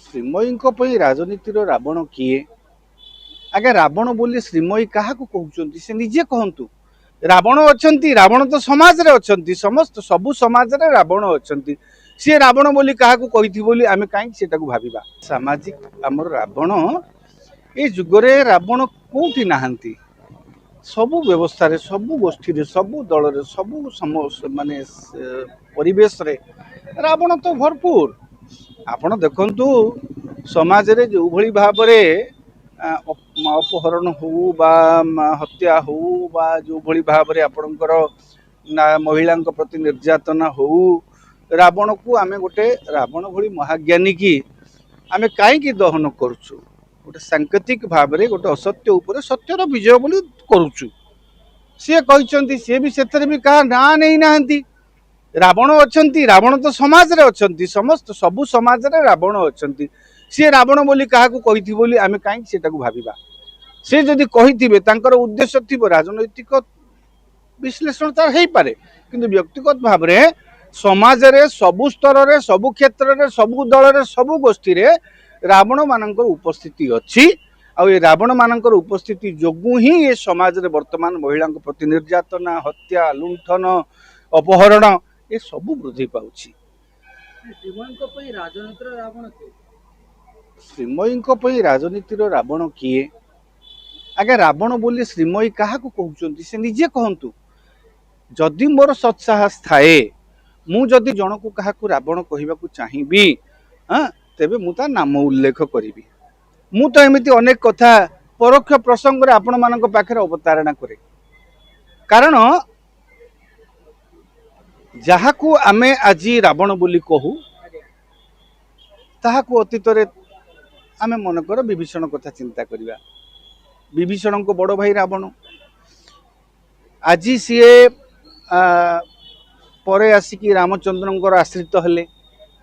ଶ୍ରୀମୟୀଙ୍କ ରାଜନୀତିର ରାବଣ କିଏ? ଆଜ୍ଞା ରାବଣ ବୋଲି ଶ୍ରୀମୟୀ କାହାକୁ କହୁଛନ୍ତି ସେ ନିଜେ କହନ୍ତୁ। ରାବଣ ଅଛନ୍ତି, ରାବଣ ତ ସମାଜରେ ଅଛନ୍ତି, ସମସ୍ତ ସବୁ ସମାଜରେ ରାବଣ ଅଛନ୍ତି। ସିଏ ରାବଣ ବୋଲି କାହାକୁ କହିଥିବ ବୋଲି ଆମେ କାହିଁକି ସେଟାକୁ ଭାବିବା? ସାମାଜିକ ଆମର ରାବଣ ଏ ଯୁଗରେ ରାବଣ କୋଉଠି ନାହାନ୍ତି। ସବୁ ବ୍ୟବସ୍ଥାରେ, ସବୁ ଗୋଷ୍ଠୀରେ, ସବୁ ଦଳରେ, ସବୁ ମାନେ ପରିବେଶରେ ରାବଣ ତ ଭରପୁର। ଆପଣ ଦେଖନ୍ତୁ ସମାଜରେ ଯେଉଁଭଳି ଭାବରେ ଅପହରଣ ହଉ ବା ହତ୍ୟା ହଉ ବା ଯେଉଁଭଳି ଭାବରେ ଆପଣଙ୍କର ମହିଳାଙ୍କ ପ୍ରତି ନିର୍ଯାତନା ହଉ, ରାବଣକୁ ଆମେ ଗୋଟେ ରାବଣ ଭଳି ମହାଜ୍ଞାନୀ କି ଆମେ କାହିଁକି ଦହନ କରୁଛୁ? ଗୋଟେ ସାଙ୍କେତିକ ଭାବରେ ଗୋଟେ ଅସତ୍ୟ ଉପରେ ସତ୍ୟର ବିଜୟ ବୋଲି କରୁଛୁ। ସିଏ କହିଛନ୍ତି, ସିଏ ବି ସେଥିରେ ବି କାହା ନାଁ ନେଇନାହାନ୍ତି। ରାବଣ ଅଛନ୍ତି, ରାବଣ ତ ସମାଜରେ ଅଛନ୍ତି, ସମସ୍ତ ସବୁ ସମାଜରେ ରାବଣ ଅଛନ୍ତି। ସିଏ ରାବଣ ବୋଲି କାହାକୁ କହିଥିବ ବୋଲି ଆମେ କାହିଁକି ସେଟାକୁ ଭାବିବା? ସେ ଯଦି କହିଥିବେ ତାଙ୍କର ଉଦ୍ଦେଶ୍ୟ ଥିବ, ରାଜନୈତିକ ବିଶ୍ଳେଷଣ ତାର ହେଇପାରେ, କିନ୍ତୁ ବ୍ୟକ୍ତିଗତ ଭାବରେ ସମାଜରେ ସବୁ ସ୍ତରରେ, ସବୁ କ୍ଷେତ୍ରରେ, ସବୁ ଦଳରେ, ସବୁ ଗୋଷ୍ଠୀରେ ରାବଣ ମାନଙ୍କର ଉପସ୍ଥିତି ଅଛି। ଆଉ ଏ ରାବଣ ମାନଙ୍କର ଉପସ୍ଥିତି ଯୋଗୁଁ ହିଁ ଏ ସମାଜରେ ବର୍ତ୍ତମାନ ମହିଳାଙ୍କ ପ୍ରତି ନିର୍ଯାତନା, ହତ୍ୟା, ଲୁଣ୍ଠନ, ଅପହରଣ ଏ ସବୁ ବୃଦ୍ଧି ପାଉଛି। ଶ୍ରୀମୟୀଙ୍କ ରାଜନୀତିର ରାବଣ କିଏ? ଆଜ୍ଞା ରାବଣ ବୋଲି ଶ୍ରୀମୟୀ କାହାକୁ କହୁଛନ୍ତି ସେ ନିଜେ କହନ୍ତୁ। ଯଦି ମୋର ସତ୍ସାହସ ଥାଏ, ମୁଁ ଯଦି ଜଣକୁ କାହାକୁ ରାବଣ କହିବାକୁ ଚାହିଁବି, ତେବେ ମୁଁ ତା ନାମ ଉଲ୍ଲେଖ କରିବି। ମୁଁ ତ ଏମିତି ଅନେକ କଥା ପରୋକ୍ଷ ପ୍ରସଙ୍ଗରେ ଆପଣ ମାନଙ୍କ ପାଖରେ ଅବତାରଣା କରେ। କାରଣ ଯାହାକୁ ଆମେ ଆଜି ରାବଣ ବୋଲି କହୁ, ତାହାକୁ ଅତୀତରେ ଆମେ ମନେକର ବିଭୀଷଣ କଥା ଚିନ୍ତା କରିବା। ବିଭୀଷଣଙ୍କ ବଡ଼ ଭାଇ ରାବଣ। ଆଜି ସିଏ ପରେ ଆସିକି ରାମଚନ୍ଦ୍ରଙ୍କର ଆଶ୍ରିତ ହେଲେ,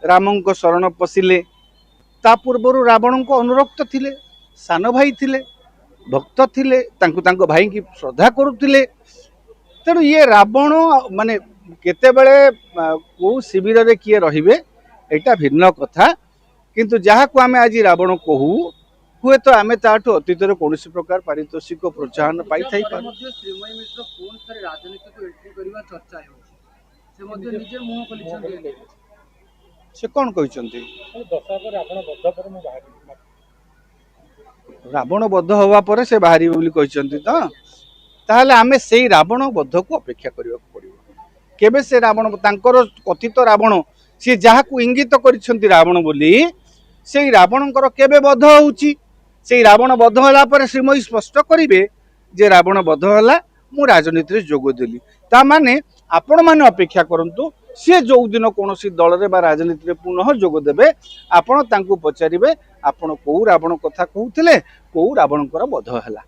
ରାମଙ୍କ ଶରଣ ପଶିଲେ। ତା ପୂର୍ବରୁ ରାବଣଙ୍କ ଅନୁରକ୍ତ ଥିଲେ, ସାନ ଭାଇ ଥିଲେ, ଭକ୍ତ ଥିଲେ, ତାଙ୍କୁ ତାଙ୍କ ଭାଇକି ଶ୍ରଦ୍ଧା କରୁଥିଲେ। ତେଣୁ ଇଏ ରାବଣ ମାନେ କେତେବେଳେ କୋଉ ଶିବିରରେ କିଏ ରହିବେ ଏଇଟା ଭିନ୍ନ କଥା। କିନ୍ତୁ ଯାହାକୁ ଆମେ ଆଜି ରାବଣ କହୁ, ହୁଏତ ଆମେ ତାଠୁ ଅତୀତରେ କୌଣସି ପ୍ରକାର ପାରିତୋଷିକ ପ୍ରୋତ୍ସାହନ ପାଇଥାଇପାରୁ। ସେ କଣ କହିଛନ୍ତି? ରାବଣ ବଧ ହବା ପରେ ସେ ବାହାରିବେ ବୋଲି କହିଛନ୍ତି ତ? ତାହେଲେ ଆମେ ସେଇ ରାବଣ ବଧକୁ ଅପେକ୍ଷା କରିବାକୁ ପଡିବ। କେବେ ସେ ରାବଣ, ତାଙ୍କର କଥିତ ରାବଣ, ସିଏ ଯାହାକୁ ଇଙ୍ଗିତ କରିଛନ୍ତି ରାବଣ ବୋଲି, ସେଇ ରାବଣଙ୍କର କେବେ ବଧ ହଉଛି? ସେଇ ରାବଣ ବଧ ହେଲା ପରେ ଶ୍ରୀମୟୀ ସ୍ପଷ୍ଟ କରିବେ ଯେ ରାବଣ ବଧ ହେଲା, ମୁଁ ରାଜନୀତିରେ ଯୋଗ ଦେଲି। ତା ମାନେ ଆପଣ ମାନେ ଅପେକ୍ଷା କରନ୍ତୁ, ସିଏ ଯୋଉଦିନ କୌଣସି ଦଳରେ ବା ରାଜନୀତିରେ ପୁନଃ ଯୋଗ ଦେବେ, ଆପଣ ତାଙ୍କୁ ପଚାରିବେ ଆପଣ କୋଉ ରାବଣ କଥା କହୁଥିଲେ, କୋଉ ରାବଣଙ୍କର ବଧ ହେଲା।